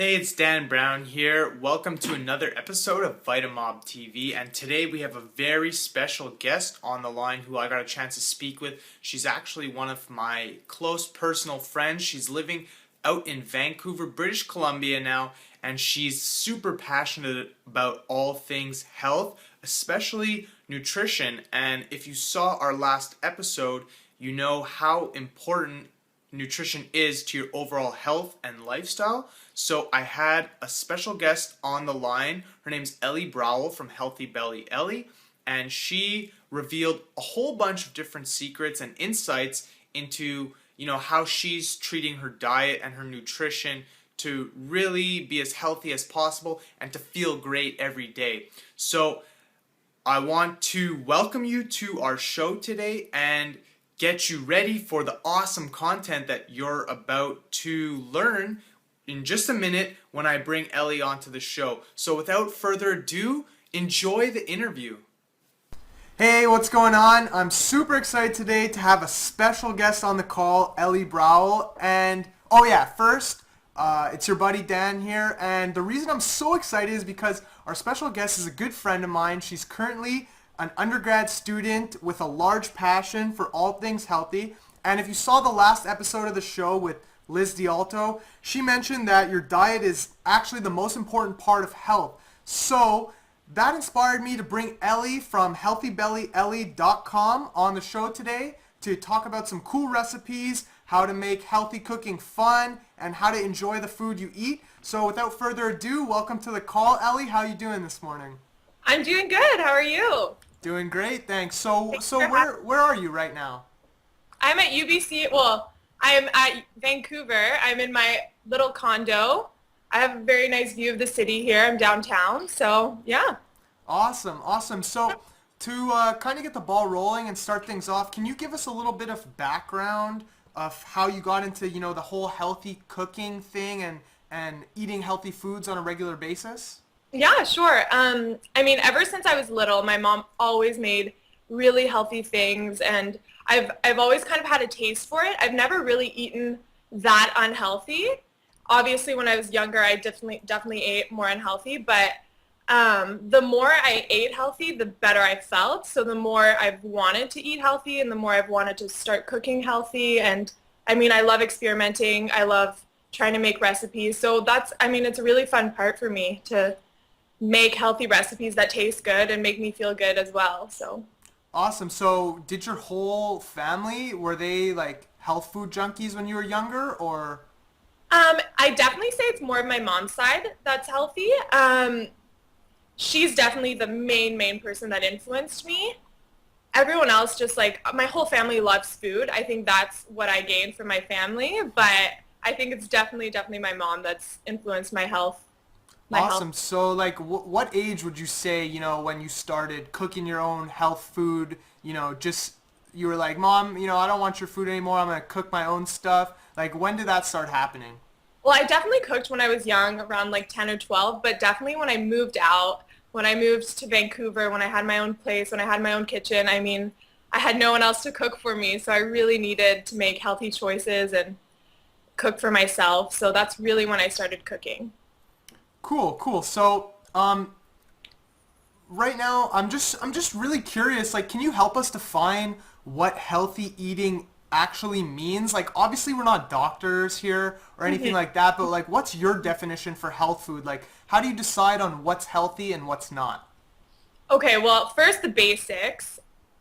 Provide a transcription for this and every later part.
Hey, it's Dan Brown here. Welcome to another episode of Vitamob TV, and today we have a very special guest on the line who I got a chance to speak with. She's actually one of my close personal friends. She's living out in Vancouver, British Columbia now, and she's super passionate about all things health, especially nutrition. And if you saw our last episode, you know how important nutrition is to your overall health and lifestyle. So I had a special guest on the line. Her name's Ellie Braeuel from Healthy Belly Ellie, and she revealed a whole bunch of different secrets and insights into, how she's treating her diet and her nutrition to really be as healthy as possible and to feel great every day. So I want to welcome you to our show today and get you ready for the awesome content that you're about to learn in just a minute when I bring Ellie onto the show. So without further ado, enjoy the interview. Hey, what's going on? I'm super excited today to have a special guest on the call, Ellie Braeuel. And first, it's your buddy Dan here. And the reason I'm so excited is because our special guest is a good friend of mine. She's currently an undergrad student with a large passion for all things healthy. And if you saw the last episode of the show with Liz D'Alto, she mentioned that your diet is actually the most important part of health. So that inspired me to bring Ellie from healthybellyellie.com on the show today to talk about some cool recipes, how to make healthy cooking fun, and how to enjoy the food you eat. So without further ado, welcome to the call, Ellie. How are you doing this morning? I'm doing good. How are you? Doing great, thanks. So where are you right now? I'm at UBC. Well, I'm at Vancouver. I'm in my little condo. I have a very nice view of the city here. I'm downtown. So, yeah. Awesome. So to kind of get the ball rolling and start things off, can you give us a little bit of background of how you got into, the whole healthy cooking thing and eating healthy foods on a regular basis? Yeah, sure. Ever since I was little, my mom always made really healthy things, and I've always kind of had a taste for it. I've never really eaten that unhealthy. Obviously, when I was younger, I definitely ate more unhealthy, but the more I ate healthy, the better I felt. So the more I've wanted to eat healthy and the more I've wanted to start cooking healthy. And I love experimenting. I love trying to make recipes. So it's a really fun part for me to make healthy recipes that taste good and make me feel good as well. So awesome. So did your whole family, were they like health food junkies when you were younger, or? I definitely say it's more of my mom's side that's healthy. She's definitely the main person that influenced me. Everyone else, just like my whole family loves food. I think that's what I gained from my family, but I think it's definitely my mom that's influenced my health. Awesome. So like what age would you say, when you started cooking your own health food, you were like, Mom, I don't want your food anymore. I'm going to cook my own stuff. Like, when did that start happening? Well, I definitely cooked when I was young, around like 10 or 12, but definitely when I moved out, when I moved to Vancouver, when I had my own place, when I had my own kitchen, I had no one else to cook for me. So I really needed to make healthy choices and cook for myself. So that's really when I started cooking. Cool. So, right now, I'm just really curious. Like, can you help us define what healthy eating actually means? Like, obviously, we're not doctors here or anything like that, but like, what's your definition for health food? Like, how do you decide on what's healthy and what's not? Okay, well, first the basics.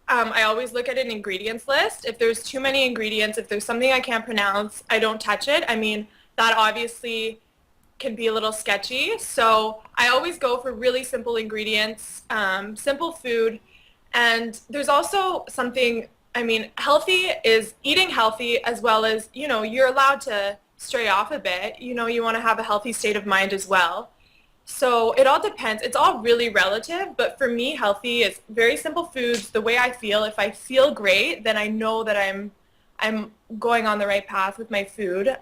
I always look at an ingredients list. If there's too many ingredients, if there's something I can't pronounce, I don't touch it. That obviously can be a little sketchy. So I always go for really simple ingredients, simple food. And there's also something, healthy is eating healthy as well as, you're allowed to stray off a bit. You want to have a healthy state of mind as well. So it all depends. It's all really relative, but for me, healthy is very simple foods, the way I feel. If I feel great, then I know that I'm going on the right path with my food.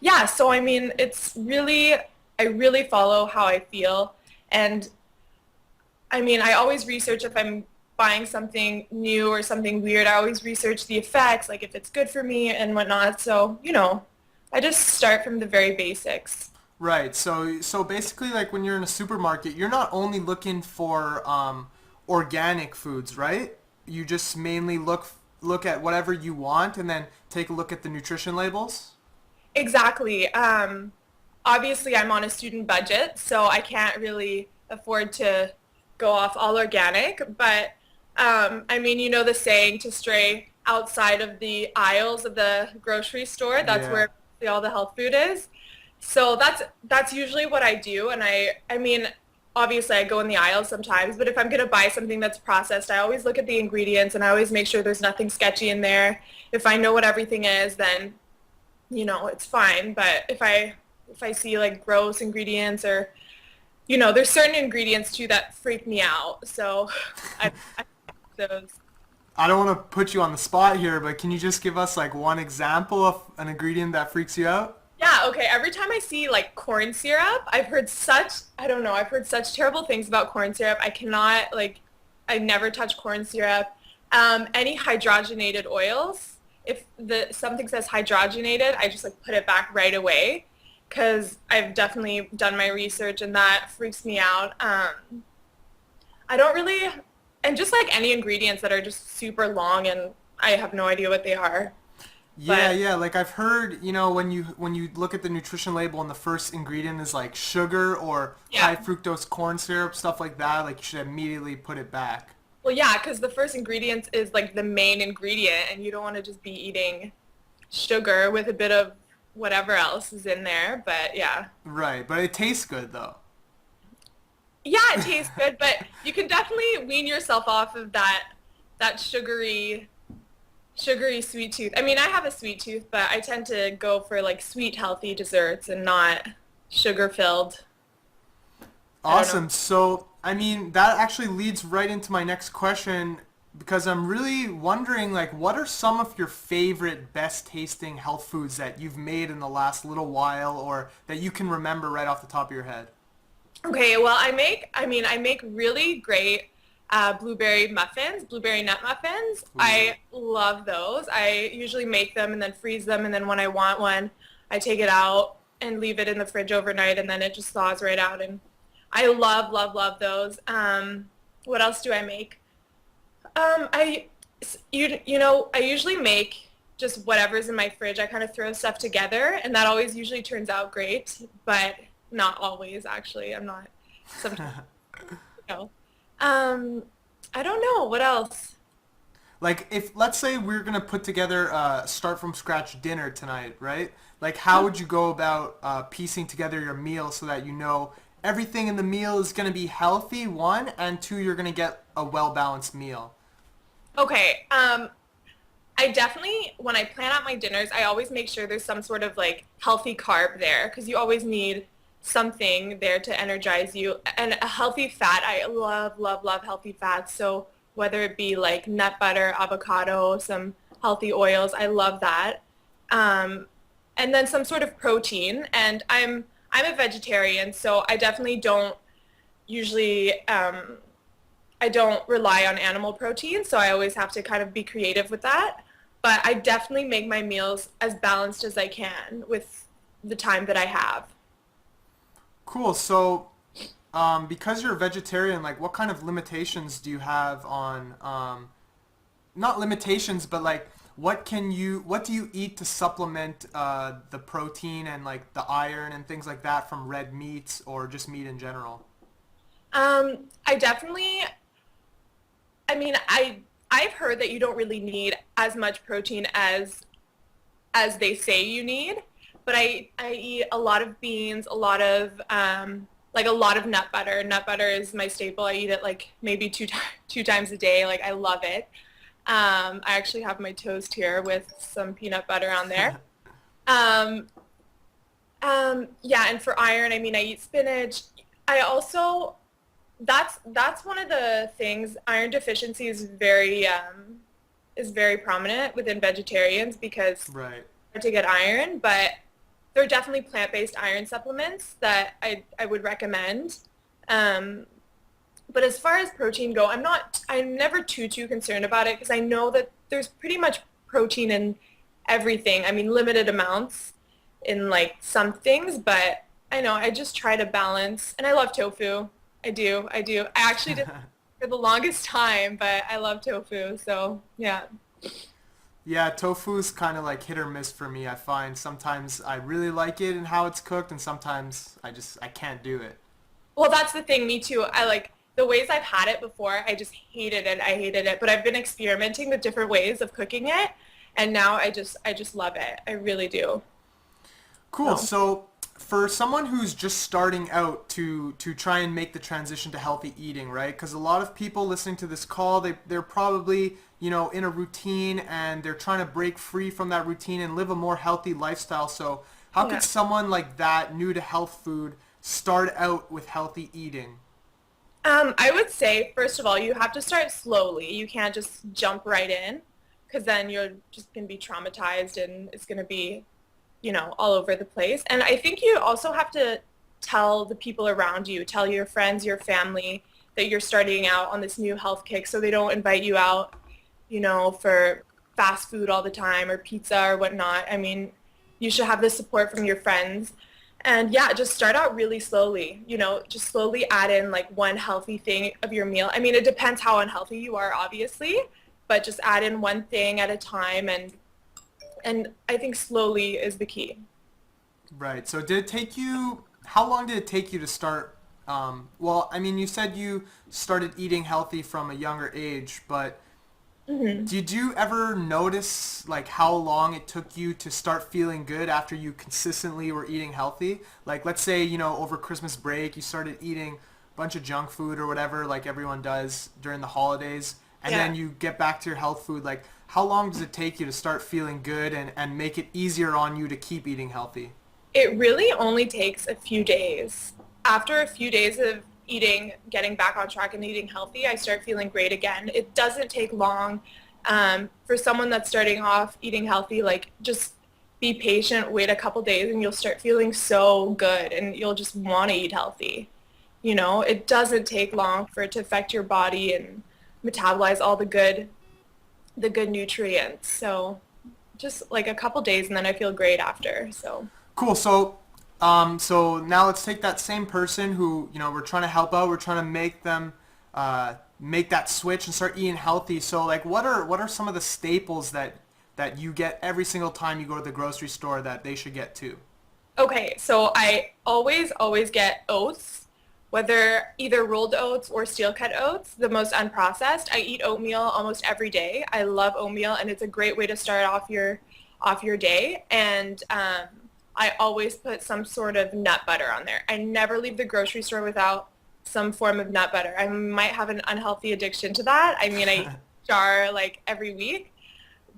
It's really, I really follow how I feel. And I always research if I'm buying something new or something weird. I always research the effects, like if it's good for me and whatnot. So, I just start from the very basics. Right. So basically, like when you're in a supermarket, you're not only looking for organic foods, right? You just mainly look at whatever you want and then take a look at the nutrition labels. Exactly. Obviously, I'm on a student budget, so I can't really afford to go off all organic. But I mean, you know the saying to stray outside of the aisles of the grocery store. That's Yeah. where all the health food is. So that's usually what I do. And I mean, obviously, I go in the aisles sometimes. But if I'm gonna buy something that's processed, I always look at the ingredients and I always make sure there's nothing sketchy in there. If I know what everything is, then it's fine. But if I see like gross ingredients or there's certain ingredients too that freak me out. So I those. I don't want to put you on the spot here, but can you just give us like one example of an ingredient that freaks you out? Yeah, okay. Every time I see like corn syrup, I don't know, I've heard such terrible things about corn syrup. I never touch corn syrup. Any hydrogenated oils, if something says hydrogenated, I just like put it back right away because I've definitely done my research and that freaks me out. I don't really, and just like any ingredients that are just super long and I have no idea what they are. Yeah, But yeah. Like I've heard, when you look at the nutrition label and the first ingredient is like sugar or yeah, high fructose corn syrup, stuff like that, like you should immediately put it back. well, yeah, because the first ingredient is like the main ingredient, and you don't want to just be eating sugar with a bit of whatever else is in there. But yeah, Right, but it tastes good though. yeah, it tastes good, but you can definitely wean yourself off of that sugary sweet tooth. I mean, I have a sweet tooth, but I tend to go for like sweet, healthy desserts and not sugar filled. I don't know. Awesome. So, I mean, that actually leads right into my next question because I'm really wondering, like, what are some of your favorite, best tasting health foods that you've made in the last little while or that you can remember right off the top of your head? Okay, well, I make really great blueberry nut muffins. Ooh. I love those. I usually make them and then freeze them, and then when I want one, I take it out and leave it in the fridge overnight, and then it just thaws right out. And I love, love, love those. What else do I make? I usually make just whatever's in my fridge. I kind of throw stuff together, and that always usually turns out great, but not always, actually. I'm not, sometimes, you know. Um, I don't know. What else? Like, if, let's say we're gonna put together a start from scratch dinner tonight, right? Like, how would you go about piecing together your meal so that you know everything in the meal is gonna be healthy, one, and two, you're gonna get a well-balanced meal? Okay. I definitely, when I plan out my dinners, I always make sure there's some sort of like healthy carb there because you always need something there to energize you. And a healthy fat, I love, love, love healthy fats. So whether it be like nut butter, avocado, some healthy oils, I love that. Um, and then some sort of protein. And I'm a vegetarian, so I definitely don't usually I don't rely on animal protein, so I always have to kind of be creative with that. But I definitely make my meals as balanced as I can with the time that I have. Cool. So, because you're a vegetarian, like, what kind of limitations do you have on, not limitations, but like, what do you eat to supplement the protein and like the iron and things like that from red meats or just meat in general? I definitely, I mean, I've heard that you don't really need as much protein as they say you need, but I eat a lot of beans, a lot of like a lot of nut butter. Nut butter is my staple. I eat it like maybe two times a day. Like I love it. I actually have my toast here with some peanut butter on there. Um, yeah, and for iron, I mean, I eat spinach. I also that's one of the things. Iron deficiency is very prominent within vegetarians because Right. hard to get iron, but there are definitely plant-based iron supplements that I would recommend. Um, but as far as protein go, I'm never too concerned about it because I know that there's pretty much protein in everything. I mean, limited amounts. in like some things, but I know I just try to balance. And I love tofu. I do. I actually did for the longest time, but I love tofu. So yeah. Yeah, tofu's kind of like hit or miss for me. I find sometimes I really like it and how it's cooked, and sometimes I can't do it. Well, that's the thing. Me too. I like the ways I've had it before. I just hated it. I hated it. But I've been experimenting with different ways of cooking it, and now I just love it. I really do. Cool. So. So for someone who's just starting out to try and make the transition to healthy eating, right? Because a lot of people listening to this call, they're probably, in a routine and they're trying to break free from that routine and live a more healthy lifestyle. So how Yeah. could someone like that, new to health food, start out with healthy eating? I would say, first of all, you have to start slowly. You can't just jump right in because then you're just going to be traumatized and it's going to be, all over the place. And I think you also have to tell the people around you, tell your friends, your family that you're starting out on this new health kick so they don't invite you out, for fast food all the time or pizza or whatnot. I mean, you should have the support from your friends. And yeah, just start out really slowly, just slowly add in like one healthy thing of your meal. I mean, it depends how unhealthy you are, obviously, but just add in one thing at a time and I think slowly is the key. Right. So did it take you, how long did it take you to start? Well, I mean, you said you started eating healthy from a younger age, but Hmm. did you ever notice like how long it took you to start feeling good after you consistently were eating healthy? Like let's say, over Christmas break, you started eating a bunch of junk food or whatever like everyone does during the holidays, and Yeah. then you get back to your health food. Like how long does it take you to start feeling good and make it easier on you to keep eating healthy? It really only takes a few days. After a few days of eating, getting back on track and eating healthy, I start feeling great again. It doesn't take long. For someone that's starting off eating healthy, like just be patient, wait a couple days, and you'll start feeling so good and you'll just want to eat healthy. It doesn't take long for it to affect your body and metabolize all the good nutrients. So just like a couple days and then I feel great after. So. Cool. So now let's take that same person who, we're trying to help out. We're trying to make them make that switch and start eating healthy. So, like, what are some of the staples that you get every single time you go to the grocery store that they should get too? Okay, so I always get oats, whether either rolled oats or steel cut oats, the most unprocessed. I eat oatmeal almost every day. I love oatmeal and it's a great way to start off your day. And I always put some sort of nut butter on there. I never leave the grocery store without some form of nut butter. I might have an unhealthy addiction to that. I mean, I eat a jar like every week,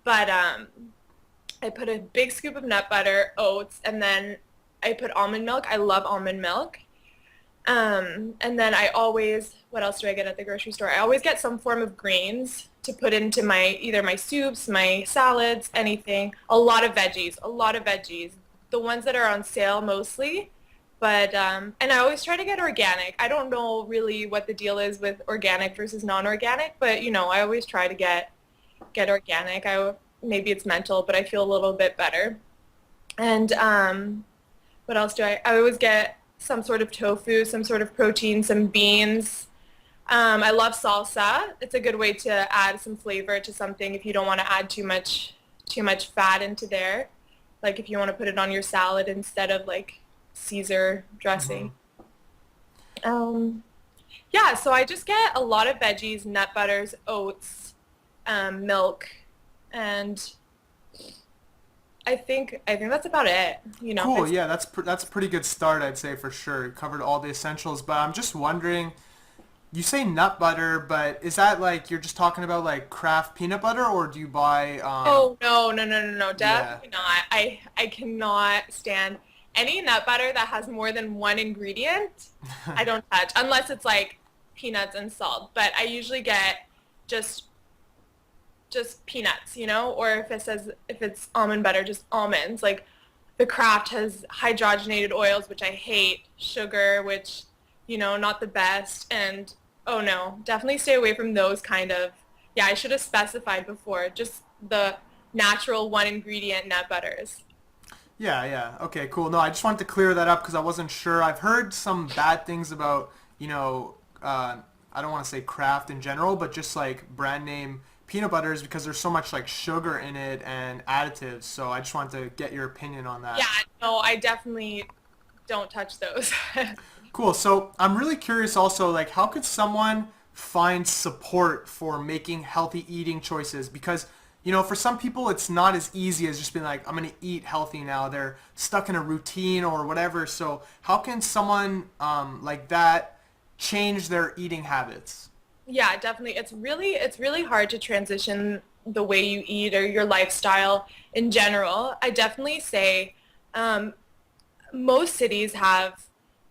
but I put a big scoop of nut butter, oats, and then I put almond milk. I love almond milk. And then what else do I get at the grocery store? I always get some form of grains to put into either my soups, my salads, anything. A lot of veggies. The ones that are on sale mostly. But, and I always try to get organic. I don't know really what the deal is with organic versus non-organic, but I always try to get organic. Maybe it's mental, but I feel a little bit better. And what else do I always get some sort of tofu, some sort of protein, some beans. I love salsa. It's a good way to add some flavor to something if you don't want to add too much fat into there. Like if you want to put it on your salad instead of like Caesar Hmm. dressing. Um, yeah, so I just get a lot of veggies, nut butters, oats, milk, and I think that's about it. Cool. It's Yeah, that's a pretty good start, I'd say for sure. Covered all the essentials, but I'm just wondering. You say nut butter, but is that like you're just talking about like craft peanut butter, or do you buy Oh no, no, no, no, no, yeah. definitely not. I cannot stand any nut butter that has more than one ingredient. I don't touch unless it's like peanuts and salt. But I usually get just just peanuts, or if it's almond butter, just almonds. Like the Kraft has hydrogenated oils, which I hate, sugar, which, not the best, and oh no, definitely stay away from those kind of, yeah, I should have specified before, just the natural one ingredient nut butters. Yeah, yeah. Okay, cool. No, I just wanted to clear that up because I wasn't sure. I've heard some bad things about, I don't want to say craft in general, but just like brand name peanut butters because there's so much like sugar in it and additives. So I just wanted to get your opinion on Yeah, that. no, I definitely don't touch those. Cool. So I'm really curious also, like, how could someone find support for making healthy eating choices? Because, for some people, it's not as easy as just being like, I'm going to eat healthy now. They're stuck in a routine or whatever. So how can someone like that change their eating habits? Yeah, definitely. It's really hard to transition the way you eat or your lifestyle in general. I definitely say um, most cities have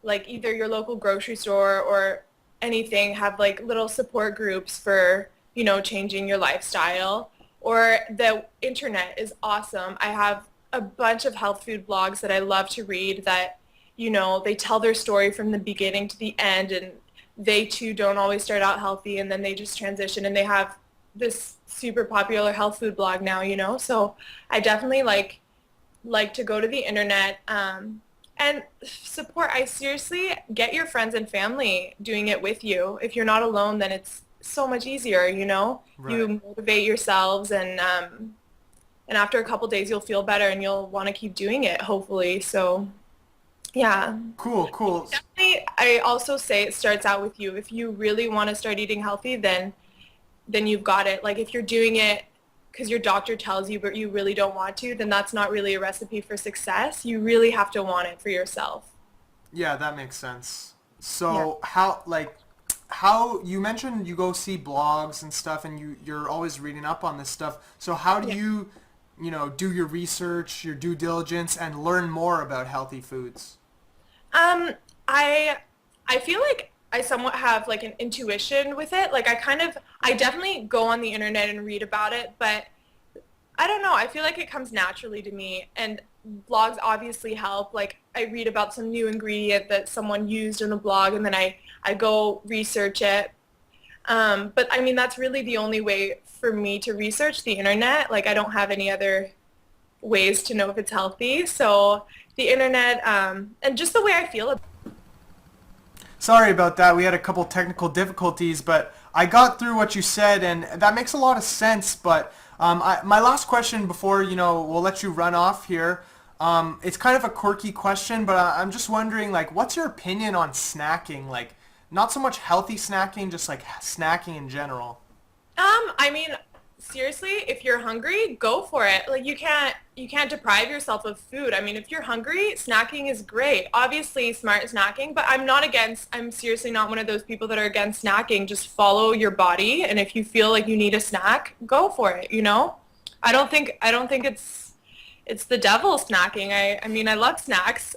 like either your local grocery store or anything have like little support groups for, changing your lifestyle. Or the internet is awesome. I have a bunch of health food blogs that I love to read that, they tell their story from the beginning to the end, and they too don't always start out healthy and then they just transition, and they have this super popular health food blog now, So I definitely like to go to the internet and support. I seriously get your friends and family doing it with you. If you're not alone, then it's so much easier, Right. You motivate yourselves, and after a couple days you'll feel better and you'll want to keep doing it, hopefully. So yeah. Cool, cool. Definitely, I also say it starts out with you. If you really want to start eating healthy, then you've got it. Like if you're doing it because your doctor tells you but you really don't want to, then that's not really a recipe for success. You really have to want it for yourself. Yeah, that makes sense. Yeah. So how you mentioned you go see blogs and stuff and you're always reading up on this stuff. So how do Yeah. you, do your research, your due diligence and learn more about healthy foods? Um, I I feel like I somewhat have like an intuition with it. Like I definitely go on the internet and read about it, but I don't know. I feel like it comes naturally to me, and blogs obviously help. Like I read about some new ingredient that someone used in a blog, and then I go research it. But I mean, that's really the only way for me to research the internet. Like I don't have any other ways to know if it's healthy. So the internet, and just the way I feel about Sorry about that. We had a couple technical difficulties, but I got through what you said, and that makes a lot of sense. But my last question before, we'll let you run off here. It's kind of a quirky question, but I'm just wondering, like, what's your opinion on snacking? Like, not so much healthy snacking, just like snacking in general. I mean, seriously, if you're hungry, go for it. Like you can't deprive yourself of food. I mean, if you're hungry, snacking is great. Obviously, smart snacking, but I'm seriously not one of those people that are against snacking. Just follow your body, and if you feel like you need a snack, go for it. I don't think it's the devil snacking. I mean, I love snacks.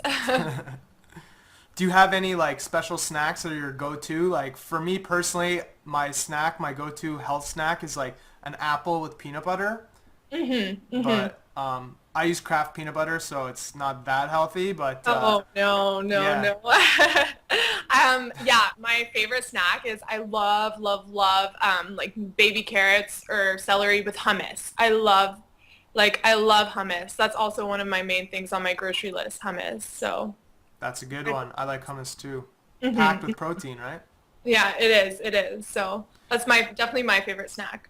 Do you have any like special snacks that are your go-to? Like for me personally, my go-to health snack is like an apple with peanut butter. Mhm. Mhm. But I use Kraft peanut butter, so it's not that healthy. But Oh, no, no, yeah, no. Yeah, my favorite snack is I love, love, love like baby carrots or celery with hummus. I love hummus. That's also one of my main things on my grocery list, hummus. So, that's a good one. I like hummus too. Packed hmm with protein, right? yeah, it is. It is. So that's definitely my favorite snack.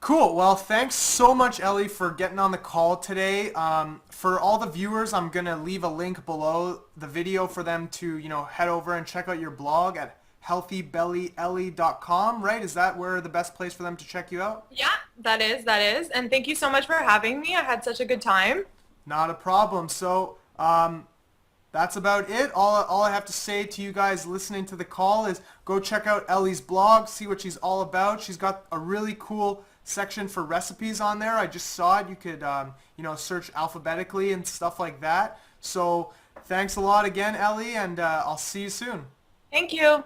Cool. Well, thanks so much, Ellie, for getting on the call today. For all the viewers, I'm gonna leave a link below the video for them to, head over and check out your blog at healthybellyellie.com, right? Is that where the best place for them to check you out? Yeah, that is. And thank you so much for having me. I had such a good time. Not a problem. So, that's about it. All I have to say to you guys listening to the call is go check out Ellie's blog, see what she's all about. She's got a really cool section for recipes on there. I just saw it. You could, search alphabetically and stuff like that. So thanks a lot again, Ellie, and I'll see you soon. Thank you.